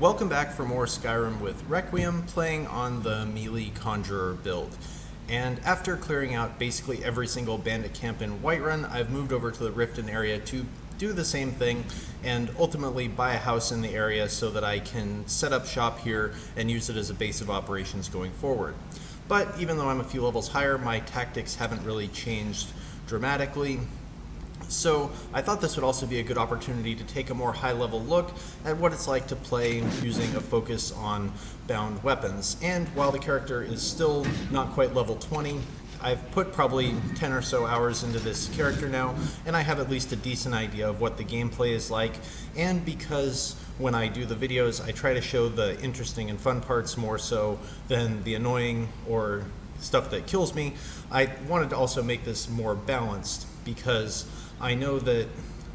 Welcome back for more Skyrim with Requiem, playing on the melee Conjurer build. And after clearing out basically every single bandit camp in Whiterun, I've moved over to the Riften area to do the same thing and ultimately buy a house in the area so that I can set up shop here and use it as a base of operations going forward. But even though I'm a few levels higher, my tactics haven't really changed dramatically. So I thought this would also be a good opportunity to take a more high-level look at what it's like to play using a focus on bound weapons. And while the character is still not quite level 20, I've put probably 10 or so hours into this character now, and I have at least a decent idea of what the gameplay is like. And because when I do the videos, I try to show the interesting and fun parts more so than the annoying or stuff that kills me, I wanted to also make this more balanced because I know that,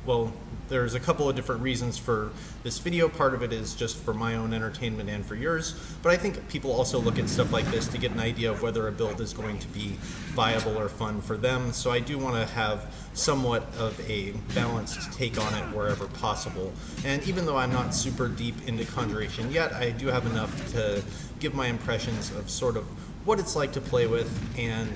well, there's a couple of different reasons for this video. Part of it is just for my own entertainment and for yours, but I think people also look at stuff like this to get an idea of whether a build is going to be viable or fun for them. So I do want to have somewhat of a balanced take on it wherever possible. And even though I'm not super deep into Conjuration yet, I do have enough to give my impressions of sort of what it's like to play with, and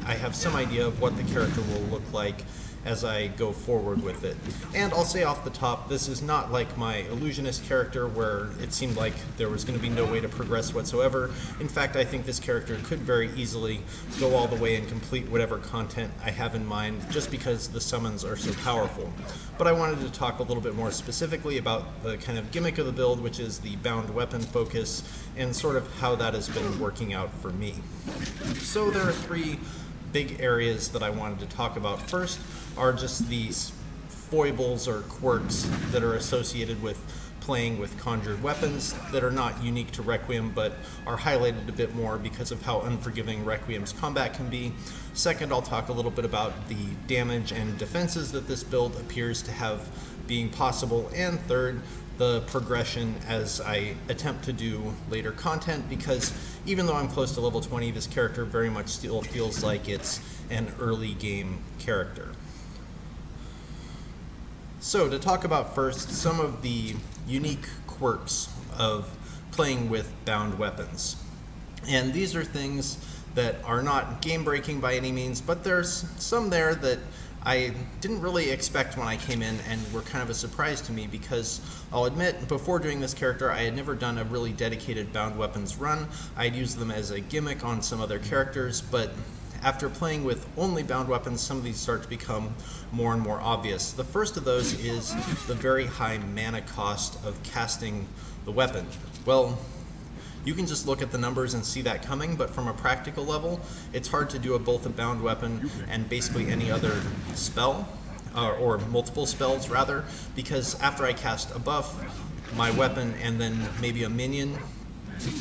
I have some idea of what the character will look like as I go forward with it. And I'll say off the top, this is not like my illusionist character where it seemed like there was going to be no way to progress whatsoever. In fact, I think this character could very easily go all the way and complete whatever content I have in mind just because the summons are so powerful. But I wanted to talk a little bit more specifically about the kind of gimmick of the build, which is the bound weapon focus, and sort of how that has been working out for me. So there are three big areas that I wanted to talk about. First are just these foibles or quirks that are associated with playing with conjured weapons that are not unique to Requiem but are highlighted a bit more because of how unforgiving Requiem's combat can be. Second, I'll talk a little bit about the damage and defenses that this build appears to have being possible. And third, the progression as I attempt to do later content, because even though I'm close to level 20, this character very much still feels like it's an early game character. So to talk about first some of the unique quirks of playing with bound weapons. And these are things that are not game breaking by any means, but there's some there that I didn't really expect when I came in and were kind of a surprise to me, because I'll admit, before doing this character, I had never done a really dedicated bound weapons run. I'd used them as a gimmick on some other characters, but after playing with only bound weapons, some of these start to become more and more obvious. The first of those is the very high mana cost of casting the weapon. Well, you can just look at the numbers and see that coming, but from a practical level, it's hard to do both a bound weapon and basically any other spell, or multiple spells rather, because after I cast a buff, my weapon, and then maybe a minion,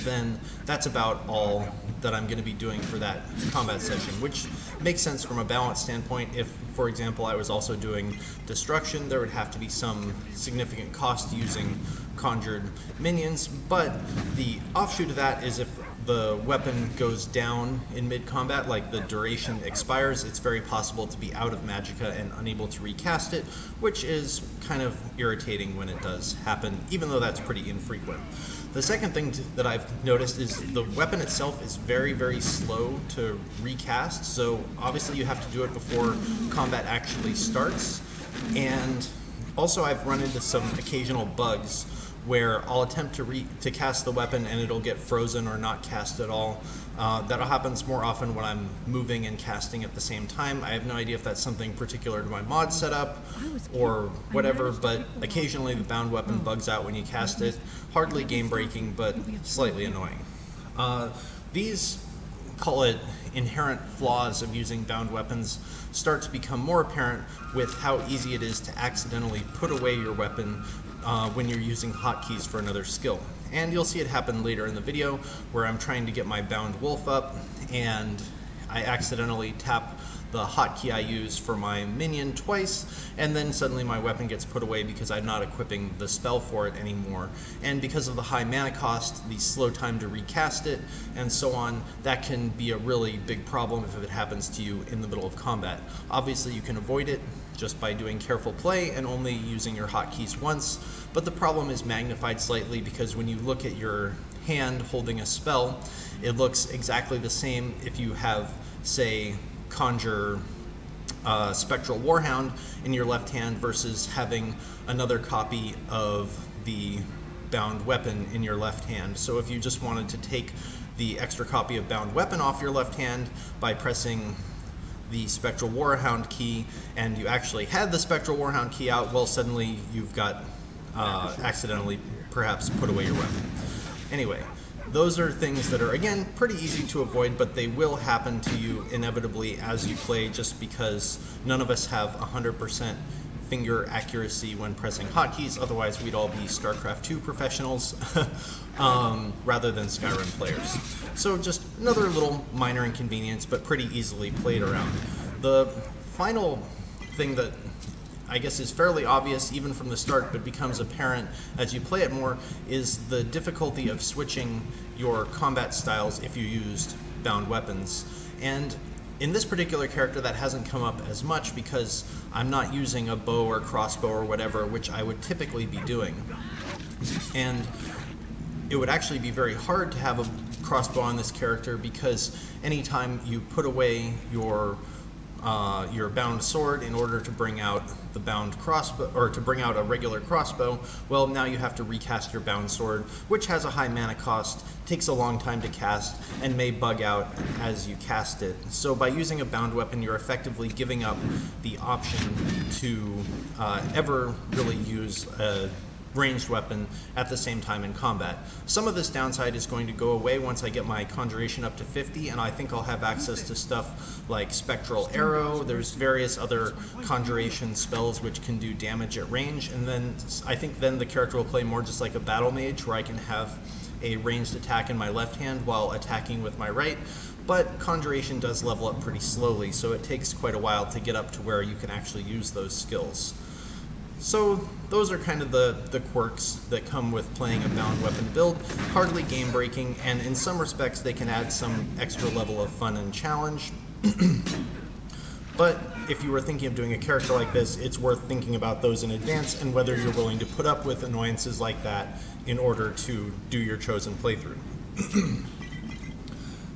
then that's about all that I'm going to be doing for that combat session, which makes sense from a balance standpoint. If, for example, I was also doing destruction, there would have to be some significant cost using conjured minions, but the offshoot of that is if the weapon goes down in mid-combat, like the duration expires, it's very possible to be out of magicka and unable to recast it, which is kind of irritating when it does happen, even though that's pretty infrequent. The second thing that I've noticed is the weapon itself is very, very slow to recast, so obviously you have to do it before combat actually starts. And also I've run into some occasional bugs where I'll attempt to cast the weapon and it'll get frozen or not cast at all. That happens more often when I'm moving and casting at the same time. I have no idea if that's something particular to my mod setup or whatever, but occasionally the bound weapon bugs out when you cast it. Hardly game breaking, but slightly annoying. These, call it inherent flaws of using bound weapons, start to become more apparent with how easy it is to accidentally put away your weapon when you're using hotkeys for another skill. And you'll see it happen later in the video where I'm trying to get my bound wolf up and I accidentally tap the hotkey I use for my minion twice, and then suddenly my weapon gets put away because I'm not equipping the spell for it anymore. And because of the high mana cost, the slow time to recast it, and so on, that can be a really big problem if it happens to you in the middle of combat. Obviously you can avoid it just by doing careful play and only using your hotkeys once, but the problem is magnified slightly because when you look at your hand holding a spell, it looks exactly the same if you have, say, Conjure Spectral Warhound in your left hand versus having another copy of the bound weapon in your left hand. So if you just wanted to take the extra copy of bound weapon off your left hand by pressing the Spectral Warhound key, and you actually had the Spectral Warhound key out, well, suddenly you've got accidentally perhaps put away your weapon. Anyway, those are things that are, again, pretty easy to avoid, but they will happen to you inevitably as you play, just because none of us have 100% finger accuracy when pressing hotkeys. Otherwise, we'd all be StarCraft 2 professionals rather than Skyrim players. So just another little minor inconvenience, but pretty easily played around. The final thing that I guess is fairly obvious even from the start, but becomes apparent as you play it more, is the difficulty of switching your combat styles if you used bound weapons. And in this particular character, that hasn't come up as much because I'm not using a bow or crossbow or whatever, which I would typically be doing. And it would actually be very hard to have a crossbow on this character because anytime you put away your bound sword in order to bring out the bound crossbow, or to bring out a regular crossbow, well, now you have to recast your bound sword, which has a high mana cost, takes a long time to cast, and may bug out as you cast it. So by using a bound weapon, you're effectively giving up the option to ever really use a ranged weapon at the same time in combat. Some of this downside is going to go away once I get my Conjuration up to 50, and I think I'll have access to stuff like Spectral Arrow. There's various other Conjuration spells which can do damage at range, and then I think then the character will play more just like a battle mage, where I can have a ranged attack in my left hand while attacking with my right. But Conjuration does level up pretty slowly, so it takes quite a while to get up to where you can actually use those skills. So those are kind of the quirks that come with playing a bound weapon build. Hardly game breaking, and in some respects they can add some extra level of fun and challenge. But if you were thinking of doing a character like this, it's worth thinking about those in advance and whether you're willing to put up with annoyances like that in order to do your chosen playthrough.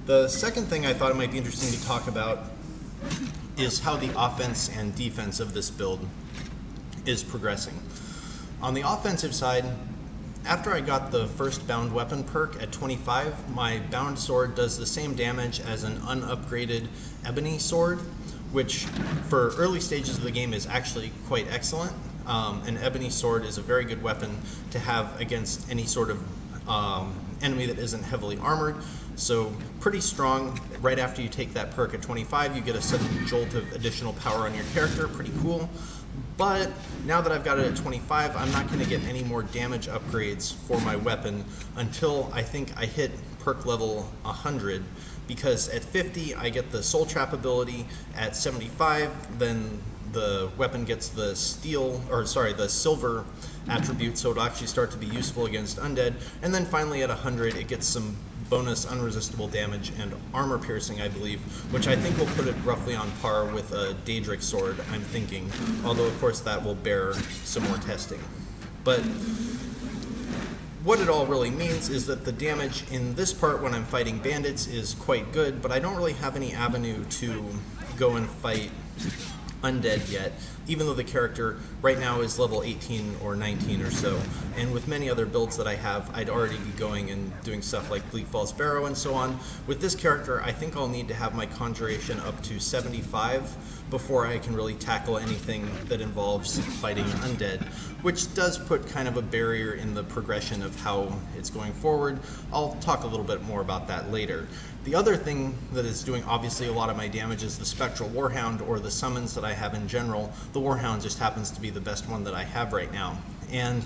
The second thing I thought it might be interesting to talk about is how the offense and defense of this build is progressing. On the offensive side, after I got the first bound weapon perk at 25, my bound sword does the same damage as an unupgraded ebony sword, which for early stages of the game is actually quite excellent. An ebony sword is a very good weapon to have against any sort of enemy that isn't heavily armored. So pretty strong. Right after you take that perk at 25, you get a sudden jolt of additional power on your character. Pretty cool. But now that I've got it at 25, I'm not going to get any more damage upgrades for my weapon until I think I hit perk level 100, because at 50 I get the Soul Trap ability, at 75 then the weapon gets the the silver attribute, so it'll actually start to be useful against undead, and then finally at 100 it gets some bonus unresistible damage and armor piercing, I believe, which I think will put it roughly on par with a Daedric sword, I'm thinking, although of course that will bear some more testing. But what it all really means is that the damage in this part when I'm fighting bandits is quite good, but I don't really have any avenue to go and fight undead yet, even though the character right now is level 18 or 19 or so. And with many other builds that I have, I'd already be going and doing stuff like Bleak Falls Barrow and so on. With this character, I think I'll need to have my Conjuration up to 75 before I can really tackle anything that involves fighting undead, which does put kind of a barrier in the progression of how it's going forward. I'll talk a little bit more about that later. The other thing that is doing obviously a lot of my damage is the Spectral Warhound, or the summons that I have in general. The Warhound just happens to be the best one that I have right now. And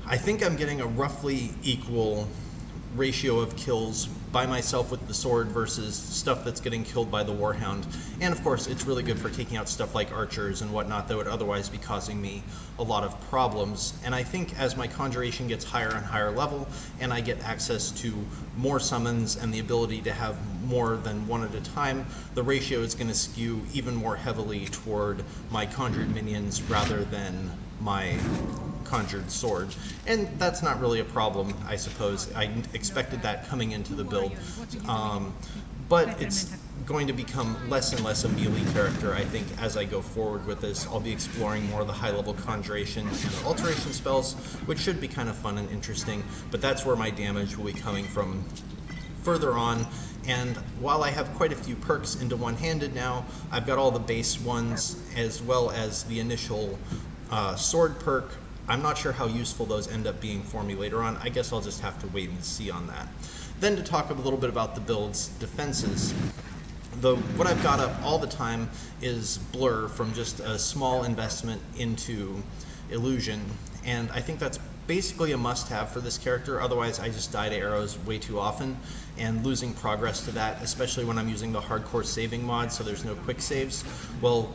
I think I'm getting a roughly equal ratio of kills by myself with the sword versus stuff that's getting killed by the Warhound. And of course, it's really good for taking out stuff like archers and whatnot that would otherwise be causing me a lot of problems. And I think as my Conjuration gets higher and higher level, and I get access to more summons and the ability to have more than one at a time, the ratio is going to skew even more heavily toward my conjured minions rather than my conjured sword. And that's not really a problem, I suppose. I expected that coming into the build. But it's going to become less and less a melee character, I think, as I go forward with this. I'll be exploring more of the high-level Conjuration and Alteration spells, which should be kind of fun and interesting, but that's where my damage will be coming from further on. And while I have quite a few perks into one-handed now, I've got all the base ones as well as the initial sword perk. I'm not sure how useful those end up being for me later on. I guess I'll just have to wait and see on that. Then to talk a little bit about the build's defenses. What I've got up all the time is Blur from just a small investment into Illusion, and I think that's basically a must-have for this character. Otherwise, I just die to arrows way too often, and losing progress to that, especially when I'm using the hardcore saving mod, so there's no quick saves. Well,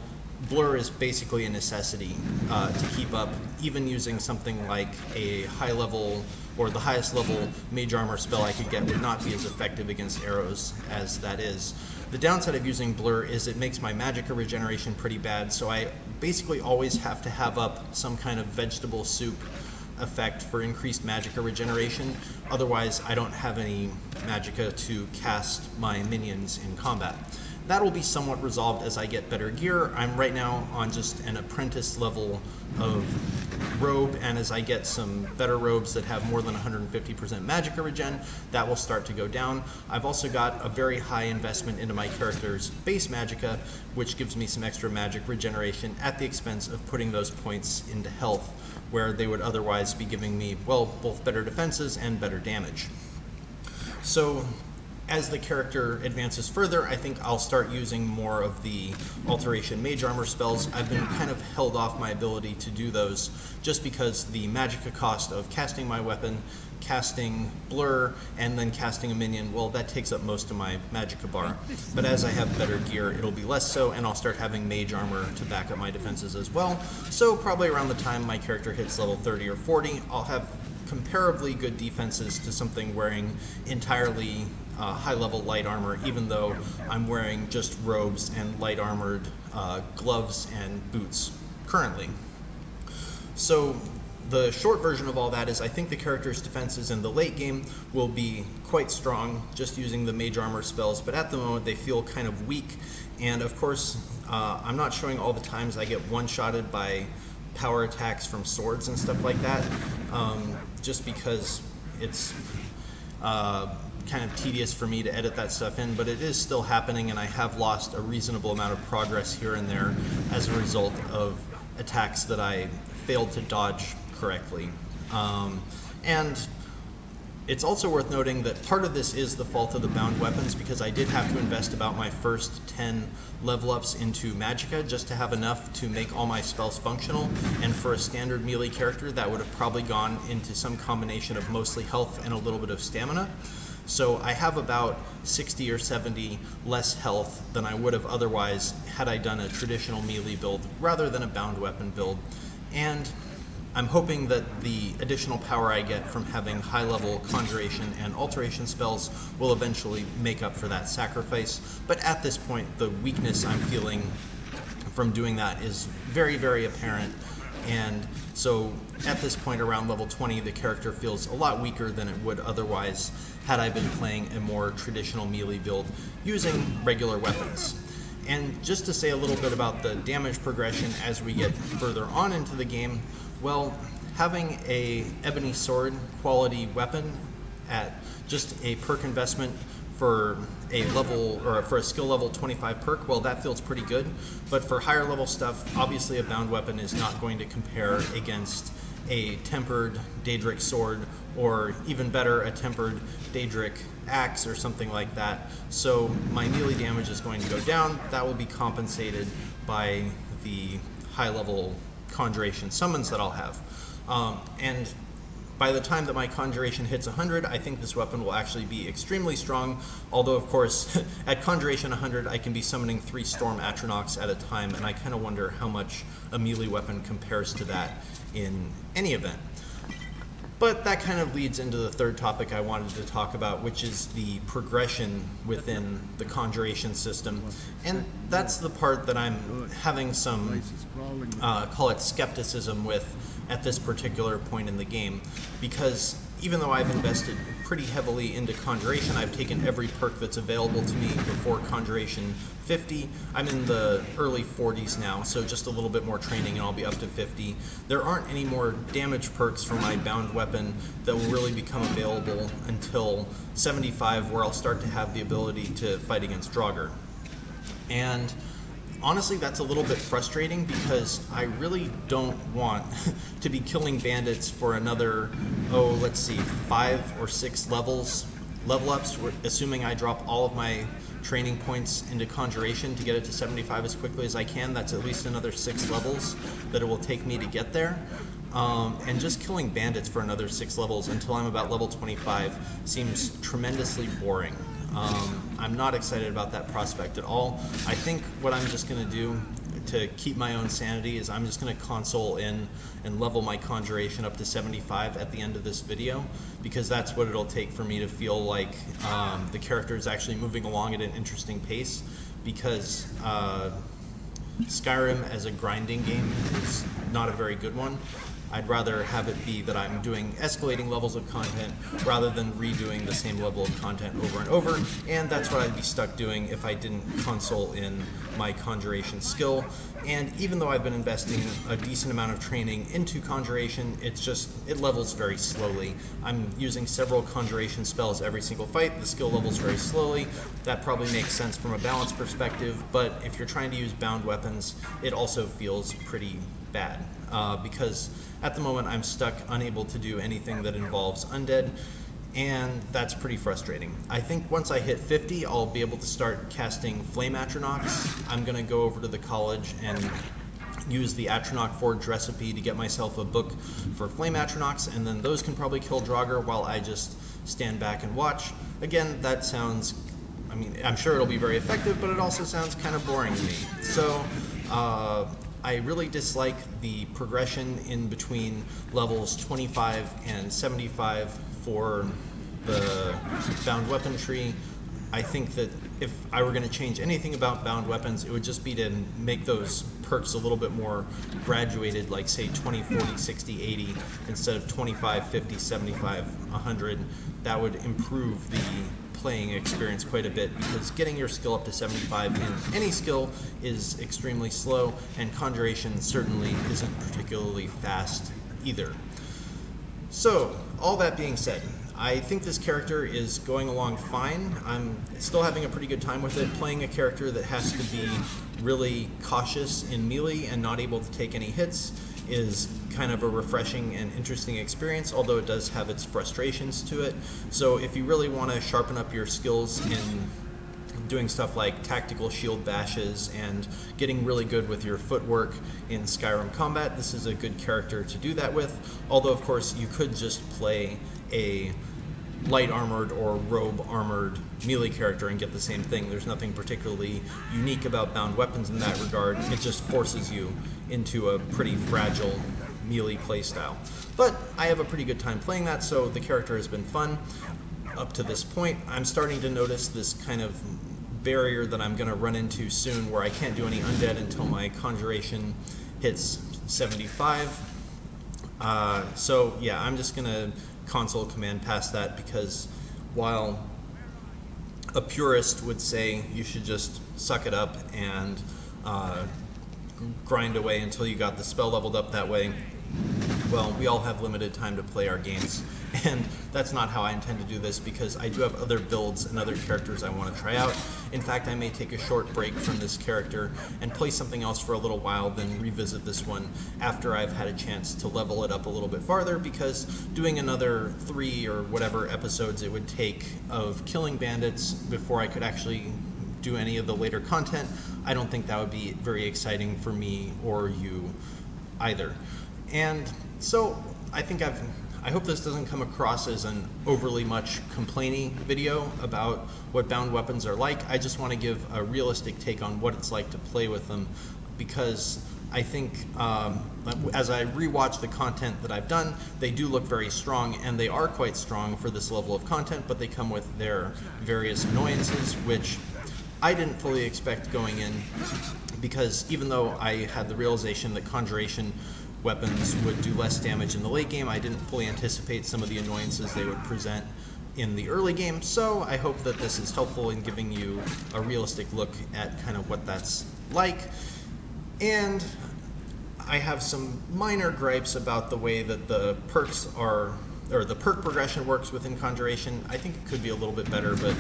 Blur is basically a necessity to keep up, even using something like a high level or the highest level mage armor spell I could get would not be as effective against arrows as that is. The downside of using Blur is it makes my magicka regeneration pretty bad, so I basically always have to have up some kind of vegetable soup effect for increased magicka regeneration. Otherwise, I don't have any magicka to cast my minions in combat. That will be somewhat resolved as I get better gear. I'm right now on just an apprentice level of robe, and as I get some better robes that have more than 150% magicka regen, that will start to go down. I've also got a very high investment into my character's base magicka, which gives me some extra magic regeneration at the expense of putting those points into health, where they would otherwise be giving me, well, both better defenses and better damage. So as the character advances further, I think I'll start using more of the Alteration Mage Armor spells. I've been kind of held off my ability to do those just because the magicka cost of casting my weapon, casting Blur, and then casting a minion, well, that takes up most of my magicka bar. But as I have better gear, it'll be less so, and I'll start having Mage Armor to back up my defenses as well. So probably around the time my character hits level 30 or 40, I'll have comparably good defenses to something wearing entirely high-level light armor, even though I'm wearing just robes and light-armored gloves and boots currently. So the short version of all that is I think the character's defenses in the late game will be quite strong, just using the mage armor spells, but at the moment they feel kind of weak, and of course I'm not showing all the times I get one-shotted by power attacks from swords and stuff like that, just because it's kind of tedious for me to edit that stuff in, but it is still happening, and I have lost a reasonable amount of progress here and there as a result of attacks that I failed to dodge correctly. And it's also worth noting that part of this is the fault of the bound weapons, because I did have to invest about my first 10 level ups into magicka just to have enough to make all my spells functional, and for a standard melee character that would have probably gone into some combination of mostly health and a little bit of stamina. So I have about 60 or 70 less health than I would have otherwise had I done a traditional melee build rather than a bound weapon build. And I'm hoping that the additional power I get from having high-level Conjuration and Alteration spells will eventually make up for that sacrifice. But at this point, the weakness I'm feeling from doing that is very, very apparent. And so at this point, around level 20, the character feels a lot weaker than it would otherwise had I been playing a more traditional melee build using regular weapons. And just to say a little bit about the damage progression as we get further on into the game, well, having a ebony sword quality weapon at just a perk investment for a level, or for a skill level 25 perk, well, that feels pretty good. But for higher level stuff, obviously a bound weapon is not going to compare against a tempered Daedric sword, or even better, a tempered Daedric axe or something like that. So my melee damage is going to go down. That will be compensated by the high level Conjuration summons that I'll have. And by the time that my Conjuration hits 100, I think this weapon will actually be extremely strong, although of course at Conjuration 100 I can be summoning 3 Storm Atronachs at a time, and I kind of wonder how much a melee weapon compares to that in any event. But that kind of leads into the third topic I wanted to talk about, which is the progression within the Conjuration system. And that's the part that I'm having some, call it skepticism with at this particular point in the game. Because even though I've invested pretty heavily into Conjuration, I've taken every perk that's available to me before Conjuration 50. I'm in the early 40s now, so just a little bit more training and I'll be up to 50. There aren't any more damage perks for my bound weapon that will really become available until 75, where I'll start to have the ability to fight against Draugr. And honestly, that's a little bit frustrating because I really don't want to be killing bandits for another, let's see, 5 or 6 level ups, assuming I drop all of my training points into Conjuration to get it to 75 as quickly as I can. That's at least another 6 levels that it will take me to get there. And just killing bandits for another 6 levels until I'm about level 25 seems tremendously boring. I'm not excited about that prospect at all. I think what I'm just going to do to keep my own sanity is I'm just going to console in and level my Conjuration up to 75 at the end of this video, because that's what it'll take for me to feel like the character is actually moving along at an interesting pace, because Skyrim as a grinding game is not a very good one. I'd rather have it be that I'm doing escalating levels of content rather than redoing the same level of content over and over, and that's what I'd be stuck doing if I didn't console in my Conjuration skill. And even though I've been investing a decent amount of training into Conjuration, it levels very slowly. I'm using several Conjuration spells every single fight. The skill levels very slowly. That probably makes sense from a balance perspective, but if you're trying to use bound weapons, it also feels pretty bad, because at the moment I'm stuck unable to do anything that involves undead, and that's pretty frustrating. I think once I hit 50, I'll be able to start casting Flame Atronachs. I'm going to go over to the college and use the Atronach Forge recipe to get myself a book for Flame Atronachs, and then those can probably kill Draugr while I just stand back and watch. Again, that sounds, I'm sure it'll be very effective, but it also sounds kind of boring to me. So, I really dislike the progression in between levels 25 and 75 for the bound weapon tree. I think that if I were going to change anything about bound weapons, it would just be to make those perks a little bit more graduated, like say 20, 40, 60, 80, instead of 25, 50, 75, 100. That would improve the playing experience quite a bit, because getting your skill up to 75 in any skill is extremely slow, and Conjuration certainly isn't particularly fast either. So, all that being said, I think this character is going along fine. I'm still having a pretty good time with it. Playing a character that has to be really cautious in melee and not able to take any hits is kind of a refreshing and interesting experience, although it does have its frustrations to it. So if you really want to sharpen up your skills in doing stuff like tactical shield bashes and getting really good with your footwork in Skyrim combat, this is a good character to do that with. Although of course you could just play a light armored or robe armored melee character and get the same thing. There's nothing particularly unique about bound weapons in that regard. It just forces you into a pretty fragile melee playstyle. But I have a pretty good time playing that, so the character has been fun up to this point. I'm starting to notice this kind of barrier that I'm going to run into soon, where I can't do any undead until my Conjuration hits 75. So yeah, I'm just going to console command past that, because while a purist would say you should just suck it up and grind away until you got the spell leveled up that way, well, we all have limited time to play our games, and that's not how I intend to do this, because I do have other builds and other characters I want to try out. In fact, I may take a short break from this character and play something else for a little while, then revisit this one after I've had a chance to level it up a little bit farther, because doing another 3 or whatever episodes it would take of killing bandits before I could actually do any of the later content, I don't think that would be very exciting for me or you either. And so I think I've I hope this doesn't come across as an overly much complaining video about what bound weapons are like. I just want to give a realistic take on what it's like to play with them, because I think as I rewatch the content that I've done, they do look very strong, and they are quite strong for this level of content, but they come with their various annoyances, which I didn't fully expect going in, because even though I had the realization that Conjuration weapons would do less damage in the late game, I didn't fully anticipate some of the annoyances they would present in the early game. So I hope that this is helpful in giving you a realistic look at kind of what that's like. And I have some minor gripes about the way that the perks are, or the perk progression works within Conjuration. I think it could be a little bit better, but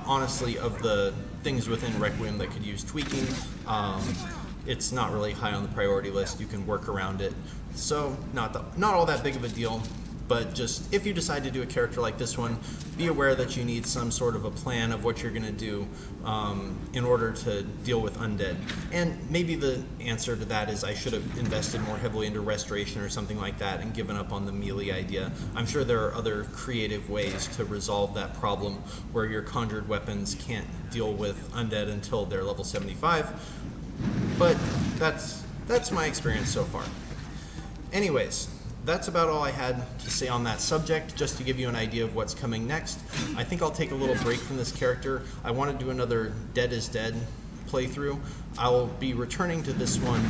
honestly, of the things within Requiem that could use tweaking, it's not really high on the priority list. You can work around it, so not all that big of a deal. But just if you decide to do a character like this one, be aware that you need some sort of a plan of what you're going to do in order to deal with undead. And maybe the answer to that is I should have invested more heavily into restoration or something like that and given up on the melee idea. I'm sure there are other creative ways to resolve that problem where your conjured weapons can't deal with undead until they're level 75. But that's my experience so far. Anyways, that's about all I had to say on that subject, just to give you an idea of what's coming next. I think I'll take a little break from this character. I want to do another Dead is Dead playthrough. I'll be returning to this one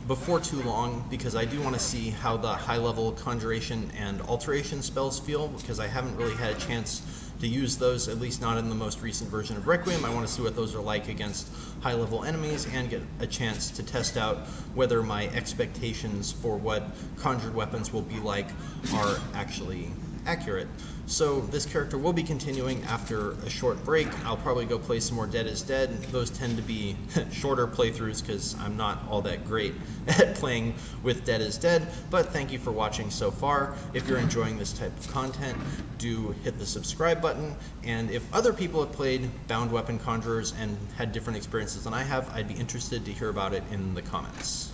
before too long, because I do want to see how the high-level Conjuration and Alteration spells feel, because I haven't really had a chance to use those, at least not in the most recent version of Requiem. I want to see what those are like against high-level enemies and get a chance to test out whether my expectations for what conjured weapons will be like are actually accurate. So this character will be continuing after a short break. I'll probably go play some more Dead is Dead. Those tend to be shorter playthroughs because I'm not all that great at playing with Dead is Dead, but thank you for watching so far. If you're enjoying this type of content, do hit the subscribe button, and if other people have played bound weapon conjurers and had different experiences than I have, I'd be interested to hear about it in the comments.